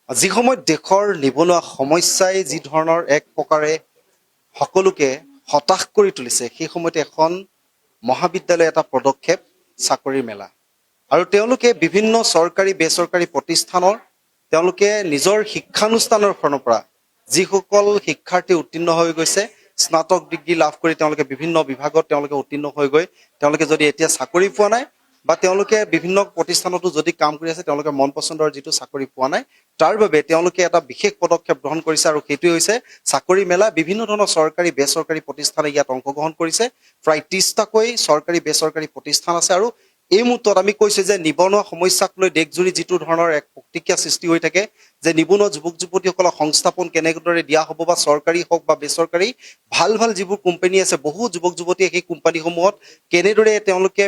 যি সময়ত দেশৰ নিবনুৱা সমস্যাই যি ধৰণৰ এক প্ৰকাৰে সকলোকে হতাশ কৰি তুলিছে, সেই সময়তে এখন মহাবিদ্যালয় এটা পদক্ষেপ চাকৰিৰ মেলা। আৰু তেওঁলোকে বিভিন্ন চৰকাৰী বেচৰকাৰী প্ৰতিষ্ঠানৰ তেওঁলোকে নিজৰ শিক্ষানুষ্ঠানৰ ফালৰ পৰা যিসকল শিক্ষাৰ্থী উত্তীৰ্ণ হৈ গৈছে, স্নাতক ডিগ্ৰী লাভ কৰি তেওঁলোকে বিভিন্ন বিভাগত তেওঁলোকে উত্তীৰ্ণ হৈ গৈ তেওঁলোকে যদি এতিয়া চাকৰি পোৱা নাই বা তেওঁলোকে বিভিন্ন প্ৰতিষ্ঠানতো যদি কাম কৰি আছে, তেওঁলোকে মন পচন্দৰ যিটো চাকৰি পোৱা নাই, তাৰ বাবে তেওঁলোকে এটা বিশেষ পদক্ষেপ গ্ৰহণ কৰিছে আৰু সেইটোৱে হৈছে চাকৰি মেলা। বিভিন্ন ধৰণৰ চৰকাৰী বেচৰকাৰী প্ৰতিষ্ঠানে ইয়াত অংশগ্ৰহণ কৰিছে। প্ৰায় 30টাকৈ চৰকাৰী বেচৰকাৰী প্ৰতিষ্ঠান আছে। আৰু এই মুহূৰ্তত আমি কৈছো যে নিবনুৱা সমস্যাক লৈ দেশজুৰি যিটো ধৰণৰ এক প্ৰতিক্ৰিয়া সৃষ্টি হৈ থাকে যে নিবনুৱা যুৱক যুৱতীসকলক সংস্থাপন কেনেদৰে দিয়া হ'ব বা চৰকাৰী হওক বা বেচৰকাৰী ভাল ভাল যিবোৰ কোম্পানী আছে, বহু যুৱক যুৱতীয়ে সেই কোম্পানীসমূহত কেনেদৰে তেওঁলোকে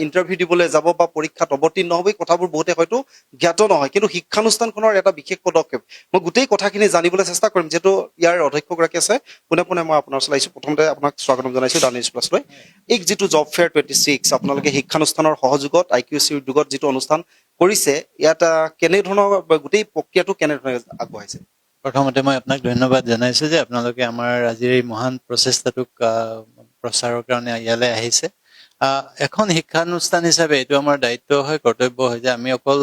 ইণ্টাৰভিউ দিবলৈ যাব বা পৰীক্ষাত অৱতীৰ্ণ হ'ব, এই কথাবোৰ বহুতে হয়তো জ্ঞাত নহয়। কিন্তু শিক্ষানুষ্ঠানখনৰ এটা বিশেষ পদক্ষেপ, মই গোটেই কথাখিনি জানিবলৈ চেষ্টা কৰিম। যিহেতু ইয়াৰ অধ্যক্ষগৰাকী আছে, পোনে পোনে মই আপোনাৰ ওচৰলৈ আহিছোঁ। প্ৰথমতে আপোনাক স্বাগতম জনাইছোঁ দা নিউজ প্লাছলৈ। এই যিটো জব ফেয়াৰ 26 আপোনালোকে শিক্ষানুষ্ঠানৰ সহযোগত IQAC উদ্যোগত যিটো অনুষ্ঠান কৰিছে, ইয়াত কেনেধৰণৰ গোটেই প্ৰক্ৰিয়াটো কেনেধৰণে আগবঢ়াইছে? প্ৰথমতে মই আপোনাক ধন্যবাদ জনাইছো যে আপোনালোকে আমাৰ আজিৰ এই মহান প্ৰচেষ্টাটোক প্ৰচাৰৰ কাৰণে ইয়ালৈ আহিছে। এখন শিক্ষানুষ্ঠান হিচাপে এইটো আমাৰ দায়িত্ব হয়, কৰ্তব্য হয় যে আমি অকল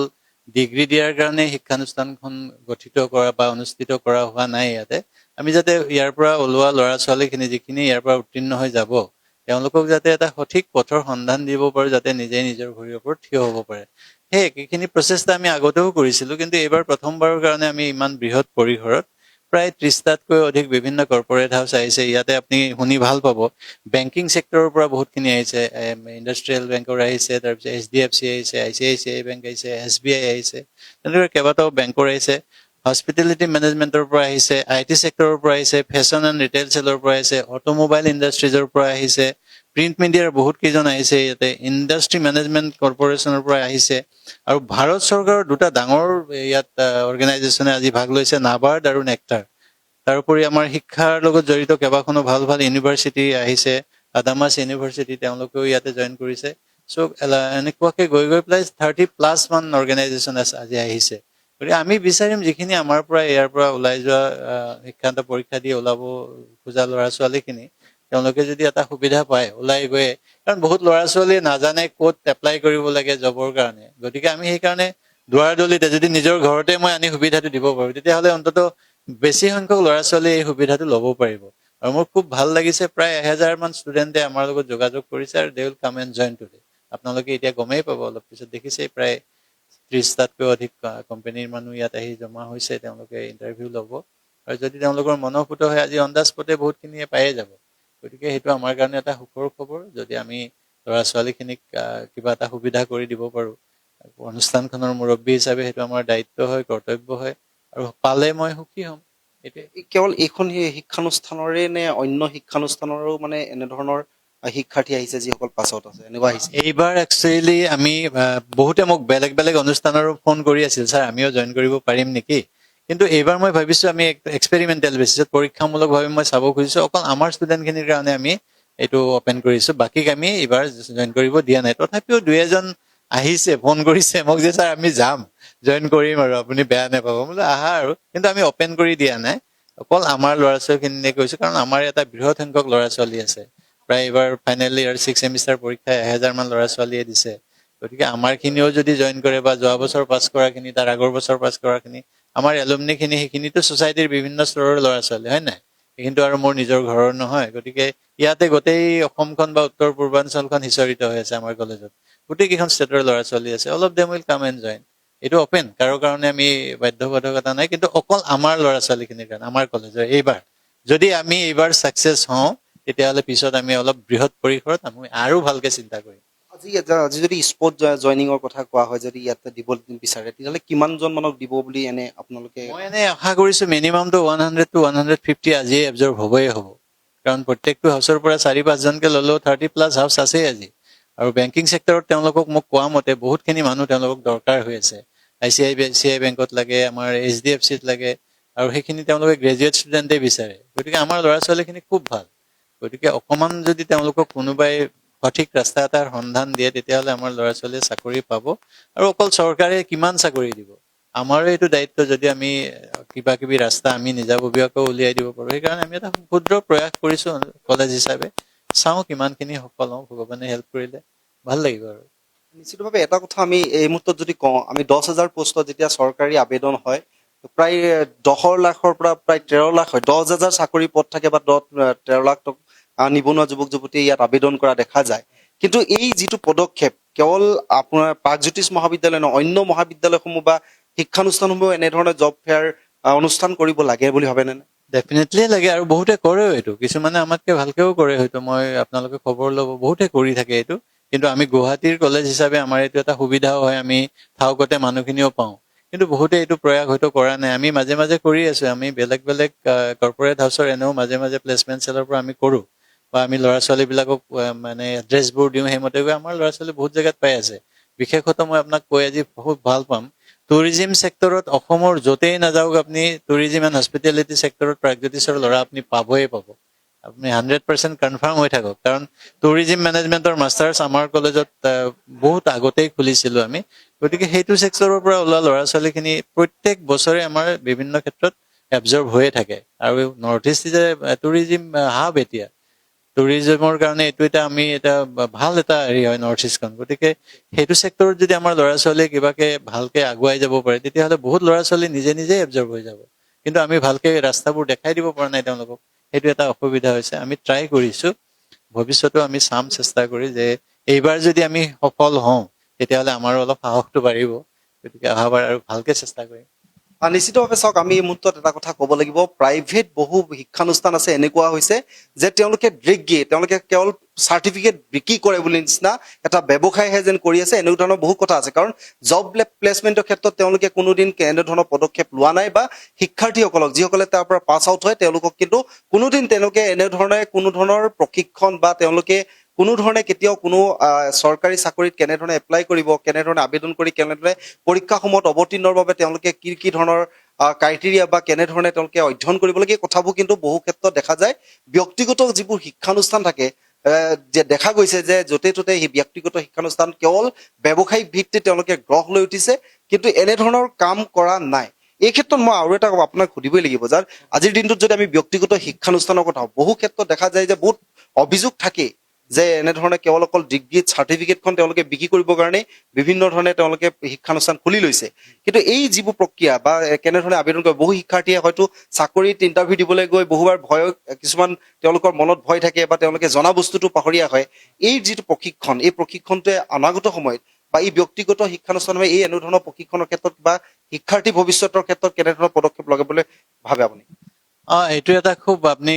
ডিগ্ৰী দিয়াৰ কাৰণে শিক্ষানুষ্ঠানখন গঠিত কৰা বা অনুষ্ঠিত কৰা হোৱা নাই। ইয়াতে আমি যাতে ইয়াৰ পৰা ওলোৱা ল'ৰা ছোৱালীখিনি যিখিনি ইয়াৰ পৰা উত্তীৰ্ণ হৈ যাব, তেওঁলোকক যাতে এটা সঠিক পথৰ সন্ধান দিব পাৰো, যাতে নিজে নিজৰ ভৰিৰ ওপৰত থিয় হ'ব পাৰে। সেই একেখিনি প্ৰচেষ্টা আমি আগতেও কৰিছিলো, কিন্তু এইবাৰ প্ৰথমবাৰৰ কাৰণে আমি ইমান বৃহৎ পৰিসৰত প্ৰায় 30টাতকৈ অধিক বিভিন্ন কৰ্পৰেট হাউচ আহিছে। ইয়াতে আপুনি শুনি ভাল পাব, বেংকিং ছেক্টৰৰ পৰা বহুতখিনি আহিছে, ইণ্ডাষ্ট্ৰিয়েল বেংকৰ আহিছে, তাৰপিছত HDFC আহিছে, ICICI বেংক আহিছে, SBI আহিছে, তেনেদৰে কেইবাটাও বেংকৰ আহিছে, হস্পিটেলিটি মেনেজমেণ্টৰ পৰা আহিছে, IT ছেক্টৰৰ পৰা আহিছে, ফেশ্বন এণ্ড ৰিটেইল চেলৰ পৰা আহিছে, অট'মোবাইল ইণ্ডাষ্ট্ৰিজৰ পৰা আহিছে, প্ৰিণ্ট মিডিয়াৰ বহুত কেইজন আহিছে, ইয়াতে ইণ্ডাষ্ট্ৰি মেনেজমেণ্ট কৰ্পৰেশ্যনৰ পৰা আহিছে। আৰু ভাৰত চৰকাৰৰ দুটা ডাঙৰ ইয়াত অৰ্গেনাইজেশ্যনে আজি ভাগ লৈছে, নাবাৰ্ড আৰু নেক্টাৰ। তাৰোপৰি আমাৰ শিক্ষাৰ লগত জড়িত কেইবাখনো ভাল ভাল ইউনিভাৰ্চিটি আহিছে, আদামাছ ইউনিভাৰ্চিটি, তেওঁলোকেও ইয়াতে জইন কৰিছে। চ' এনেকুৱাকে গৈ পেলাই 30+ মান অৰ্গেনাইজেশ্যন আজি আহিছে। গতিকে আমি বিচাৰিম যিখিনি আমাৰ পৰা ইয়াৰ পৰা ওলাই যোৱা শিক্ষান্ত পৰীক্ষা দি ওলাব খোজা ল'ৰা ছোৱালীখিনি, তেওঁলোকে যদি এটা সুবিধা পায় ওলাই গৈ, কাৰণ বহুত ল'ৰা ছোৱালীয়ে নাজানে ক'ত এপ্লাই কৰিব লাগে জবৰ কাৰণে। গতিকে আমি সেইকাৰণে দুৱাৰ দলিতে যদি নিজৰ ঘৰতে মই আনি সুবিধাটো দিব পাৰো, তেতিয়াহ'লে অন্তত বেছি সংখ্যক ল'ৰা ছোৱালীয়ে এই সুবিধাটো ল'ব পাৰিব। আৰু মোৰ খুব ভাল লাগিছে, প্ৰায় 1000 মান ষ্টুডেণ্টে আমাৰ লগত যোগাযোগ কৰিছে আৰু they will come and join today. আপোনালোকে এতিয়া গমেই পাব, অলপ পিছত দেখিছেই, প্ৰায় 30টাতকৈ অধিক কোম্পানীৰ মানুহ ইয়াত আহি জমা হৈছে, তেওঁলোকে ইণ্টাৰভিউ ল'ব। আৰু যদি তেওঁলোকৰ মনঃপূত হয়, আজি অন দা স্পটে বহুতখিনিয়ে পায়ে যাব। গতিকে সেইটো আমাৰ কাৰণে এটা সুখৰ খবৰ, যদি আমি ল'ৰা ছোৱালীখিনিক কিবা এটা সুবিধা কৰি দিব পাৰো। অনুষ্ঠানখনৰ মুৰব্বী হিচাপে সেইটো আমাৰ দায়িত্ব হয়, কৰ্তব্য হয়, আৰু পালে মই সুখী হ'ম। কেৱল এইখন শিক্ষানুষ্ঠানৰে নে অন্য শিক্ষানুষ্ঠানৰো মানে এনেধৰণৰ শিক্ষাৰ্থী আহিছে যিসকল পাছ আউট আছে, এনেকুৱা আহিছে? এইবাৰ একচুৱেলি আমি বহুতে মোক বেলেগ বেলেগ অনুষ্ঠানৰো ফোন কৰি আছিল, ছাৰ আমিও জইন কৰিব পাৰিম নেকি। কিন্তু এইবাৰ মই ভাবিছো আমি এক্সপেৰিমেণ্টেল বেচিছত পৰীক্ষামূলকভাৱে মই চাব খুজিছো, অকল আমাৰ ষ্টুডেণ্টখিনিৰ কাৰণে আমি এইটো অপেন কৰিছো, বাকীক আমি এইবাৰ জইন কৰিব দিয়া নাই। তথাপিও 2-এজন আহিছে, ফোন কৰিছে মোক যে ছাৰ আমি যাম, জইন কৰিম আৰু আপুনি বেয়া নাপাব। বোলো আহা আৰু, কিন্তু আমি অপেন কৰি দিয়া নাই, অকল আমাৰ ল'ৰা ছোৱালীখিনিয়ে কৈছো, কাৰণ আমাৰ এটা বৃহৎ সংখ্যক ল'ৰা ছোৱালী আছে। প্ৰায় এইবাৰ ফাইনেল ইয়াৰ 6 ছেমিষ্টাৰ পৰীক্ষা 1000 মান ল'ৰা ছোৱালীয়ে দিছে। গতিকে আমাৰখিনিও যদি জইন কৰে, বা যোৱা বছৰ পাছ কৰাখিনি, তাৰ আগৰ বছৰ পাছ কৰাখিনি, আমাৰ এলুমনিখিনি, সেইখিনিতো ছ'চাইটিৰ বিভিন্ন স্তৰৰ ল'ৰা ছোৱালী, হয় নাই? কিন্তু আৰু মোৰ নিজৰ ঘৰৰ নহয়। গতিকে ইয়াতে গোটেই অসমখন বা উত্তৰ পূৰ্বাঞ্চলখন সিঁচৰিত হৈ আছে আমাৰ কলেজত, গোটেইকেইখন ষ্টেটৰ ল'ৰা ছোৱালী আছে। All of them will come and join. এইটো অপেন, কাৰো কাৰণে আমি বাধ্যবাধকতা নাই, কিন্তু অকল আমাৰ ল'ৰা ছোৱালীখিনিৰ কাৰণে, আমাৰ কলেজৰ। এইবাৰ যদি আমি এইবাৰ ছাকচেছ হওঁ, তেতিয়াহ'লে পিছত আমি অলপ বৃহৎ পৰিসৰত আমি আৰু ভালকে চিন্তা কৰিম। আজি যদি স্পট জইনিঙৰ কথা কোৱা হয়, যদি ইয়াতে দিব বিচাৰে, তেতিয়াহ'লে কিমানজন মানক দিব বুলি এনে আপোনালোকে? মই এনে আশা কৰিছো মিনিমামটো 100 to 150 আজিয়ে এবজৰ্ভ হ'বই হ'ব। কাৰণ প্ৰত্যেকটো হাউচৰ পৰা 4-5জনকে ল'লেও 30+ হাউচ আছেই আজি। আৰু বেংকিং ছেক্টৰত তেওঁলোকক মোক কোৱা মতে বহুতখিনি মানুহ তেওঁলোকক দৰকাৰ হৈ আছে। ICICI বেংকত লাগে, আমাৰ HDFCত লাগে, আৰু সেইখিনি তেওঁলোকে গ্ৰেজুৱেট ষ্টুডেণ্টে বিচাৰে। গতিকে আমাৰ ল'ৰা ছোৱালীখিনি খুব ভাল। গতিকে অকণমান যদি তেওঁলোকক কোনোবাই সঠিক ৰাস্তা এটাৰ সন্ধান দিয়ে, তেতিয়াহ'লে আমাৰ ল'ৰা ছোৱালীয়ে চাকৰি পাব। আৰু অকল চৰকাৰে কিমান চাকৰি দিব, আমাৰো এইটো দায়িত্ব যদি আমি কিবা কিবি ৰাস্তা আমি নিজাববীয়াকৈ উলিয়াই দিব পাৰো, সেইকাৰণে আমি এটা ক্ষুদ্ৰ প্ৰয়াস কৰিছো কলেজ হিচাপে। চাওঁ কিমানখিনি সফল হওঁ, ভগৱানে হেল্প কৰিলে ভাল লাগিব আৰু। নিশ্চিতভাৱে এটা কথা আমি এই মুহূৰ্তত যদি কওঁ, আমি 10,000 পোষ্টত যেতিয়া চৰকাৰী আবেদন হয়, প্ৰায় 10 লাখৰ পৰা প্ৰায় 13 লাখ হয়, 10,000 চাকৰি পদ থাকে বা 13 লাখ নিবনুৱা যুৱক যুৱতীয়ে ইয়াত আবেদন কৰা দেখা যায়। কিন্তু এই যিটো পদক্ষেপ কেৱল আপোনাৰ প্ৰাগজ্যোতিষ মহাবিদ্যালয় নহয়, অন্য মহাবিদ্যালয়সমূহ বা শিক্ষানুষ্ঠানসমূহ এনেধৰণৰ জব ফেয়াৰ অনুষ্ঠান কৰিব লাগে বুলি ভাবেনে? ডেফিনেটলি লাগে, আৰু বহুতে কৰেও এইটো। কিছুমানে আমাতকে ভালকেও কৰে হয়তো, মই আপোনালোকে খবৰ ল'ব, বহুতে কৰি থাকে এইটো। কিন্তু আমি গুৱাহাটীৰ কলেজ হিচাপে আমাৰ এইটো এটা সুবিধাও হয়, আমি ঠাউকতে মানুহখিনিও পাওঁ। কিন্তু বহুতে এইটো প্ৰয়াস হয়তো কৰা নাই। আমি মাজে মাজে কৰি আছো, আমি বেলেগ বেলেগ কৰ্পৰেট হাউচৰ এনেও মাজে মাজে প্লেচমেণ্ট চেলৰ পৰা আমি কৰো, বা আমি ল'ৰা ছোৱালীবিলাকক মানে এড্ৰেছবোৰ দিওঁ, সেইমতে গৈ আমাৰ ল'ৰা ছোৱালী বহুত জেগাত পাই আছে। বিশেষত মই আপোনাক কৈ আজি বহুত ভাল পাম, টুৰিজিম ছেক্টৰত অসমৰ য'তেই নাযাওক আপুনি টুৰিজিম এণ্ড হস্পিটেলিটি ছেক্টৰত প্ৰাগজ্যোতিষৰ ল'ৰা আপুনি পাবই পাব। আপুনি 100% কনফাৰ্ম হৈ থাকক, কাৰণ টুৰিজিম মেনেজমেণ্টৰ মাষ্টাৰ্ছ আমাৰ কলেজত বহুত আগতেই খুলিছিলোঁ আমি। গতিকে সেইটো ছেক্টৰৰ পৰা ওলোৱা ল'ৰা ছোৱালীখিনি প্ৰত্যেক বছৰে আমাৰ বিভিন্ন ক্ষেত্ৰত এবজৰ্ভ হৈয়ে থাকে। আৰু north east is a tourism hub এতিয়া। টুৰিজিমৰ কাৰণে এইটো এটা ভাল এটা হেৰি হয় নৰ্থ ইষ্টখন। গতিকে সেইটো ছেক্টৰত যদি আমাৰ ল'ৰা ছোৱালীয়ে কিবাকে ভালকে আগুৱাই যাব পাৰে, তেতিয়াহ'লে বহুত ল'ৰা ছোৱালী নিজে নিজে এবজৰ্ভ হৈ যাব। কিন্তু আমি ভালকে ৰাস্তাবোৰ দেখাই দিব পৰা নাই তেওঁলোকক, সেইটো এটা অসুবিধা হৈছে। আমি ট্ৰাই কৰিছো, ভৱিষ্যতেও আমি চাম চেষ্টা কৰি যে এইবাৰ যদি আমি সফল হওঁ, তেতিয়াহ'লে আমাৰো অলপ সাহসটো বাঢ়িব। গতিকে অহাবাৰ আৰু ভালকে চেষ্টা কৰিম। নিশ্চিতভাৱে চাওক, আমি এই মুহূৰ্তত এটা কথা ক'ব লাগিব, প্ৰাইভেট বহু শিক্ষানুষ্ঠান আছে এনেকুৱা হৈছে যে তেওঁলোকে ডিগ্ৰী, তেওঁলোকে কেৱল চাৰ্টিফিকেট বিক্ৰী কৰে বুলি নিচিনা এটা ব্যৱসায়হে যেন কৰি আছে। এনেকুৱা ধৰণৰ বহু কথা আছে, কাৰণ জব প্লেচমেণ্টৰ ক্ষেত্ৰত তেওঁলোকে কোনোদিন এনেধৰণৰ পদক্ষেপ লোৱা নাই, বা শিক্ষাৰ্থীসকলক যিসকলে তাৰ পৰা পাছ আউট হয় তেওঁলোকক কিন্তু কোনোদিন তেওঁলোকে এনেধৰণে কোনো ধৰণৰ প্ৰশিক্ষণ বা তেওঁলোকে কোনো ধৰণে কেতিয়াও কোনো চৰকাৰী চাকৰিত কেনেধৰণে এপ্লাই কৰিব, কেনেধৰণে আবেদন কৰি কেনেধৰণে পৰীক্ষাসমূহত অৱতীৰ্ণৰ বাবে তেওঁলোকে কি কি ধৰণৰ ক্ৰাইটেৰিয়া বা কেনেধৰণে তেওঁলোকে অধ্যয়ন কৰিব লাগে, এই কথাবোৰ কিন্তু বহু ক্ষেত্ৰত দেখা যায়। ব্যক্তিগত যিবোৰ শিক্ষানুষ্ঠান থাকে, যে দেখা গৈছে যে য'তে ত'তে সেই ব্যক্তিগত শিক্ষানুষ্ঠান কেৱল ব্যৱসায়িক ভিত্তিত তেওঁলোকে গঢ় লৈ উঠিছে, কিন্তু এনেধৰণৰ কাম কৰা নাই। এই ক্ষেত্ৰত মই আৰু এটা আপোনাক সুধিবই লাগিব, যাৰ আজিৰ দিনটোত যদি আমি ব্যক্তিগত শিক্ষানুষ্ঠানৰ কথা বহু ক্ষেত্ৰত দেখা যায় যে বহুত অভিযোগ থাকে যে এনেধৰণে কেৱল অকল ডিগ্ৰী চাৰ্টিফিকেটখন তেওঁলোকে বিক্ৰী কৰিবৰ কাৰণে বিভিন্ন ধৰণে তেওঁলোকে শিক্ষানুষ্ঠান খুলি লৈছে। কিন্তু এই যিবোৰ প্ৰক্ৰিয়া বা কেনেধৰণে আবেদন কৰে, বহু শিক্ষাৰ্থীয়ে হয়তো চাকৰিত ইণ্টাৰভিউ দিবলৈ গৈ বহুবাৰ কিছুমান তেওঁলোকৰ মনত ভয় থাকে বা তেওঁলোকে জনা বস্তুটো পাহৰীয়া হয়। এই যিটো প্ৰশিক্ষণ, এই প্ৰশিক্ষণটোৱে অনাগত সময়ত বা এই ব্যক্তিগত শিক্ষানুষ্ঠানে এই এনেধৰণৰ প্ৰশিক্ষণৰ ক্ষেত্ৰত বা শিক্ষাৰ্থী ভৱিষ্যতৰ ক্ষেত্ৰত কেনেধৰণৰ পদক্ষেপ লগাবলৈ ভাবে আপুনি? এইটো এটা খুব আপুনি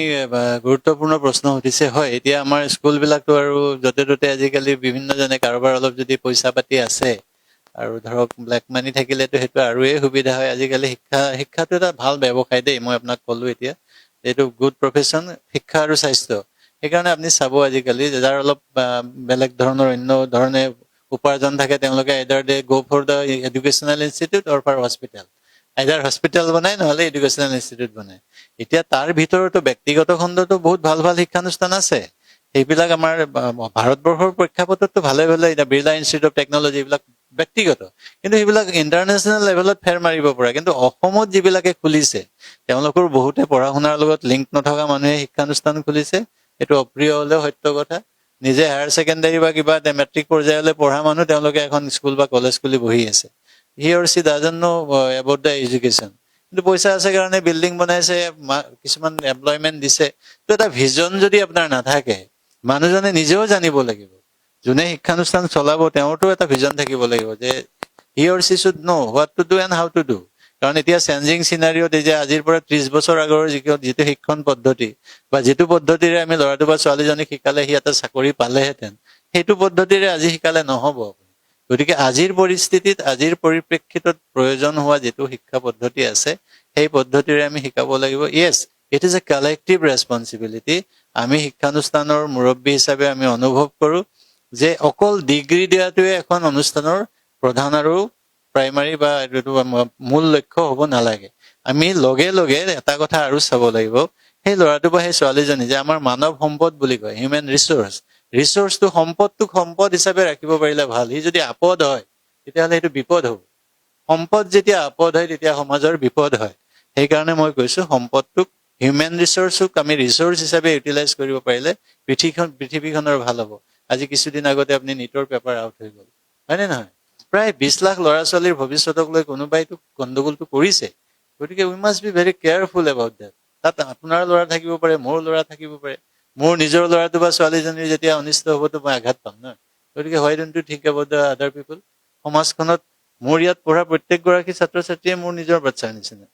গুৰুত্বপূৰ্ণ প্ৰশ্ন সুধিছে। হয়, এতিয়া আমাৰ স্কুলবিলাকতো আৰু য'তে ত'তে আজিকালি বিভিন্নজনে কাৰোবাৰ অলপ যদি পইচা পাতি আছে আৰু ধৰক ব্লেক মানি থাকিলেতো সেইটো আৰুৱেই সুবিধা হয়। আজিকালি শিক্ষাটো এটা ভাল ব্যৱসায় দেই, মই আপোনাক ক'লো এতিয়া এইটো গুড প্ৰফেশ্যন, শিক্ষা আৰু স্বাস্থ্য। সেইকাৰণে আপুনি চাব আজিকালি যাৰ অলপ বেলেগ ধৰণৰ অন্য ধৰণে উপাৰ্জন থাকে, তেওঁলোকে either they go' for the educational institute or for hospital. Either hospital বনায় নহ'লে এডুকেশ্যনেল ইনষ্টিটিউট বনায়। এতিয়া তাৰ ভিতৰতো ব্যক্তিগত খণ্ডতো বহুত ভাল ভাল শিক্ষানুষ্ঠান আছে। সেইবিলাক আমাৰ ভাৰতবৰ্ষৰ প্ৰেক্ষাপটতো ভালে ভালে, এতিয়া বিৰলা ইনষ্টিটিউট অফ টেকনলজি, এইবিলাক ব্যক্তিগত, কিন্তু সেইবিলাক ইণ্টাৰনেশ্যনেল লেভেলত ফেৰ মাৰিব পৰা। কিন্তু অসমত যিবিলাকে খুলিছে তেওঁলোকৰ বহুতে পঢ়া শুনাৰ লগত লিংক নথকা মানুহে শিক্ষানুষ্ঠান খুলিছে। এইটো অপ্ৰিয় হলেও সত্য কথা। নিজে হায়াৰ ছেকেণ্ডাৰী বা কিবা মেট্ৰিক পৰ্যায়লৈ পঢ়া মানুহ তেওঁলোকে এখন স্কুল বা কলেজ খুলি বহি আছে। He or she doesn't know about the education. কিন্তু পইচা আছে কাৰণে বিল্ডিং বনাইছে, কিছুমান এমপ্লয়মেণ্ট দিছে। তো এটা ভিজন যদি আপোনাৰ নাথাকে, মানুহজনে নিজেও জানিব লাগিব, যোনে শিক্ষানুষ্ঠান চলাব তেওঁৰতো এটা ভিজন থাকিব লাগিব যে he or she should know what to do and how to do. কাৰণ এতিয়া চেঞ্জিং চিনাৰিঅত এই যে আজিৰ পৰা 30 বছৰ আগৰ যিটো শিক্ষণ পদ্ধতি বা যিটো পদ্ধতিৰে আমি ল'ৰাটো বা ছোৱালীজনীক শিকালে সি এটা চাকৰি পালেহেঁতেন, সেইটো পদ্ধতিৰে আজি শিকালে নহ'ব। গতিকে আজিৰ পৰিস্থিতিত, আজিৰ পৰিপ্ৰেক্ষিতত প্ৰয়োজন হোৱা যিটো শিক্ষা পদ্ধতি আছে, সেই পদ্ধতিৰে আমি শিকাব লাগিব। Yes, it is a collective responsibility. আমি শিক্ষানুষ্ঠানৰ মুৰব্বী হিচাপে আমি অনুভৱ কৰোঁ যে অকল ডিগ্ৰী দিয়াটোৱে এখন অনুষ্ঠানৰ প্ৰধান আৰু প্ৰাইমাৰী বা মূল লক্ষ্য হ'ব নালাগে। আমি লগে লগে এটা কথা আৰু চাব লাগিব, সেই ল'ৰাটো বা সেই ছোৱালীজনী যে আমাৰ মানৱ সম্পদ বুলি কয়, হিউমেন ৰিচোৰ্চটো সম্পদ হিচাপে ৰাখিব পাৰিলে ভাল। সি যদি আপদ হয় তেতিয়াহ'লে সেইটো বিপদ হ'ব। সম্পদ যেতিয়া আপদ হয় তেতিয়া সমাজৰ বিপদ হয়। সেইকাৰণে মই কৈছো সম্পদটোক হিউমেন ৰিচোৰ্চক আমি ৰিচোৰ্চ হিচাপে ইউটিলাইজ কৰিব পাৰিলে পৃথিৱীখনৰ ভাল হ'ব। আজি কিছুদিন আগতে আপুনি নিটৰ পেপাৰ আউট হৈ গ'ল, হয়নে নহয়? প্ৰায় 20 লাখ ল'ৰা ছোৱালীৰ ভৱিষ্যতক লৈ কোনোবাইতো গণ্ডগোলটো কৰিছে। গতিকে we must be very careful about that. তাত আপোনাৰ ল'ৰা থাকিব পাৰে, মোৰ ল'ৰা থাকিব পাৰে। মোৰ নিজৰ ল'ৰাটো বা ছোৱালীজনীৰ যেতিয়া অনিষ্ট হ'বতো মই আঘাত পাম ন। গতিকে why don't you think about the other people? সমাজখনত মোৰ ইয়াত পঢ়া প্ৰত্যেকগৰাকী ছাত্ৰ ছাত্ৰীয়ে মোৰ নিজৰ বাচ্চাৰ নিচিনা।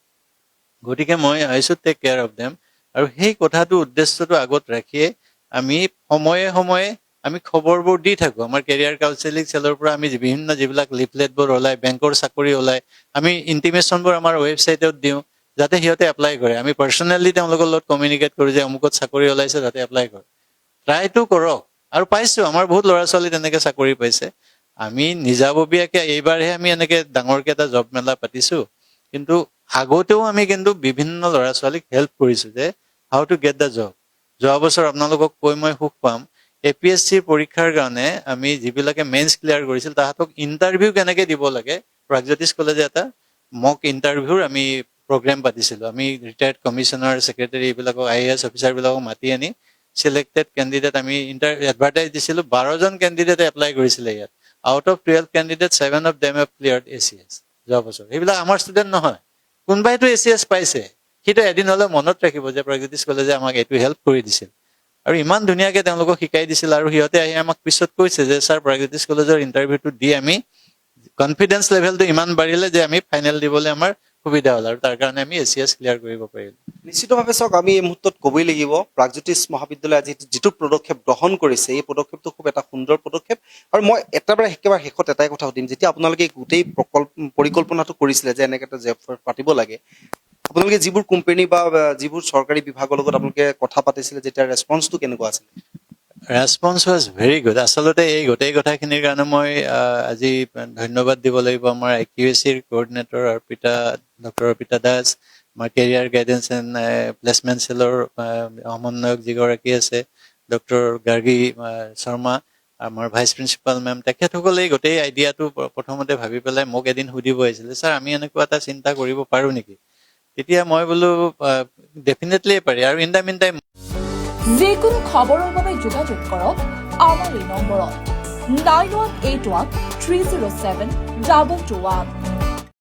গতিকে মই I should take care of them. আৰু সেই কথাটো উদ্দেশ্যটো আগত ৰাখিয়ে আমি সময়ে সময়ে আমি খবৰবোৰ দি থাকো। আমাৰ কেৰিয়াৰ কাউন্সেলিং চেলৰ পৰা আমি বিভিন্ন যিবিলাক লিফলেটবোৰ ওলায়, বেংকৰ চাকৰি ওলায়, আমি ইণ্টিমেশ্যনবোৰ আমাৰ ৱেবছাইটত দিওঁ যাতে সিহঁতে এপ্লাই কৰে। আমি পাৰ্চনেলি তেওঁলোকৰ লগত কমিউনিকেট কৰোঁ যে অমুকত চাকৰি ওলাইছে, যাতে এপ্লাই কৰে। ট্ৰাইটো কৰক। আৰু পাইছো, আমাৰ বহুত ল'ৰা ছোৱালী তেনেকে চাকৰি পাইছে। আমি নিজাববীয়াকে এইবাৰহে আমি এনেকে ডাঙৰকে এটা জব মেলা পাতিছো, কিন্তু আগতেও আমি কিন্তু বিভিন্ন ল'ৰা ছোৱালীক হেল্প কৰিছো যে how to get the job. যোৱা বছৰ আপোনালোকক কৈ মই সুখ পাম, APSC পৰীক্ষাৰ কাৰণে আমি যিবিলাকে মেইনছ ক্লিয়াৰ কৰিছিল তাহাঁতক ইণ্টাৰভিউ কেনেকে দিব লাগে, প্ৰাগজ্যোতিষ কলেজে এটা মক ইণ্টাৰভিউৰ আমি প্ৰগ্ৰেম পাতিছিলো। আমি ৰিটায়াৰ্ড কমিশনাৰ, ছেক্ৰেটাৰী এইবিলাকক, IAS অফিচাৰবিলাকক মাতি আনি চিলেক্টেড কেণ্ডিডেট আমি এডভাৰটাইজ দিছিলো। 12জন কেণ্ডিডেটে এপ্লাই কৰিছিলে ইয়াত। Out of 12 candidate 7 of them have cleared ACS যোৱা বছৰ। সেইবিলাক আমাৰ ষ্টুডেণ্ট নহয়, কোনোবাইতো ACS পাইছে। সিটো এদিন হ'লে মনত ৰাখিব যে প্ৰাগজ্যোতিষ কলেজে আমাক এইটো হেল্প কৰি দিছিল। আৰু ইমান ধুনীয়াকে তেওঁলোকক শিকাই দিছিল। আৰু সিহঁতে আহি আমাক পিছত কৈছে যে ছাৰ প্ৰাগজ্যোতিষ কলেজৰ ইণ্টাৰভিউটো দি আমি কনফিডেন্স লেভেলটো ইমান বাঢ়িলে যে আমি ফাইনেল দিবলৈ আমাৰ সুবিধা হ'ল, আৰু তাৰ কাৰণে আমি ACS ক্লিয়াৰ কৰিব পাৰিলো। নিশ্চিতভাৱে চাওক, আমি এই মুহূৰ্তত ক'বই লাগিব প্ৰাগজ্যোতিষ মহাবিদ্যালয়ে আজি যিটো পদক্ষেপ গ্ৰহণ কৰিছে, এই পদক্ষেপটো খুব এটা সুন্দৰ পদক্ষেপ। আৰু মই একেবাৰে শেষত এটাই কথা সুধিম, যেতিয়া আপোনালোকে গোটেই পৰিকল্পনাটো কৰিছিলে যে এনেকে এটা জব ফেয়াৰ পাতিব লাগে, আপোনালোকে যিবোৰ কোম্পানী বা যিবোৰ চৰকাৰী বিভাগৰ লগত আপোনালোকে কথা পাতিছিলে, যেতিয়া ৰেছপন্সটো কেনেকুৱা আছিলে? Response was very good. আচলতে এই গোটেই কথাখিনিৰ কাৰণে মই আজি ধন্যবাদ দিব লাগিব আমাৰ IQAC-ৰ কোঅৰ্ডিনেটৰ ডক্টৰ অৰ্পিতা দাস, আমাৰ কেৰিয়াৰ গাইডেন্স এণ্ড প্লেচমেণ্ট চেলৰ সমন্বয়ক যিগৰাকী আছে ডক্টৰ গাৰ্গী শৰ্মা, আমাৰ ভাইচ প্ৰিন্সিপাল মেম, তেখেতসকলে এই গোটেই আইডিয়াটো প্ৰথমতে ভাবি পেলাই মোক এদিন সুধিব আহিছিলে, ছাৰ আমি এনেকুৱা এটা চিন্তা কৰিব পাৰোঁ নেকি? তেতিয়া মই বোলো ডেফিনেটলি পাৰি। আৰু ইন দ্য মিন টাইম যিকোনো খবৰৰ বাবে যোগাযোগ কৰক আমাৰ এই নম্বৰত 9181 307 2221।